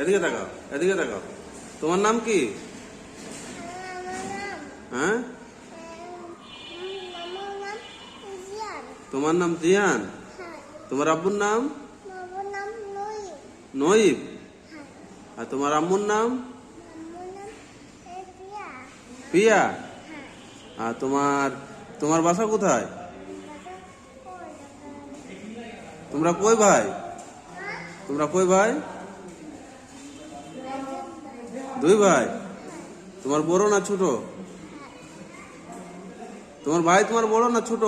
এদিকে তাকাও, এদিকে তাকাও। তোমার নাম কি? হ্যাঁ, তোমার নাম জিয়ান। তোমার আব্বুর নাম নইব। আর তোমার আম্মুর নাম পিয়া। আর তোমার তোমার বাসা কোথায়? তোমরা কই ভাই? তোমরা কই ভাই? দুই ভাই। তোমার বড় না ছোট? তোমার ভাই তোমার বড় না ছোট?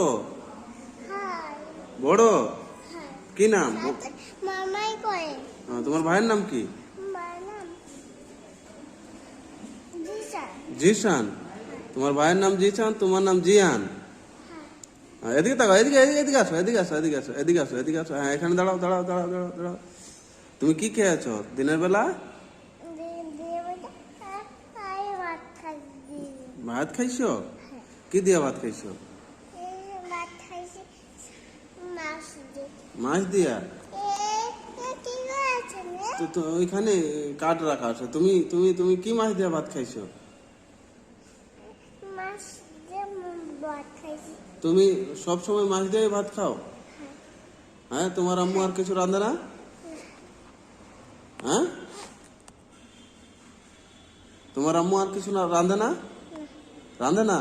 বড়। কি নাম? তোমার ভাইয়ের নাম কি? জিশান। তোমার ভাইয়ের নাম জিশান, তোমার নাম জিয়ান। এদিকে তাকাও, এদিকে এদিকে আসো, এদিকে আসো, এদিকে আসো, এদিকে আসো, এদিকে আসো। হ্যাঁ, এখানে দাঁড়াও, দাঁড়াও, দাঁড়াও, দাঁড়াও, দাঁড়াও। তুমি কি খেয়েছো দিনের বেলা? ভাত খাইছো? কি দিয়ে ভাত খাইছো? মাছ দিয়া? তো ওইখানে কাঠ রাখা আছে। তুমি তুমি তুমি কি মাছ দিয়ে ভাত খাইছো? তুমি সব সময় মাছ দিয়ে ভাত খাও? হ্যাঁ, তোমার আম্মু আর কিছু রাঁধে না? হ্যাঁ, তোমার আম্মু আর কিছু রাঁধে না? রাঁধে না?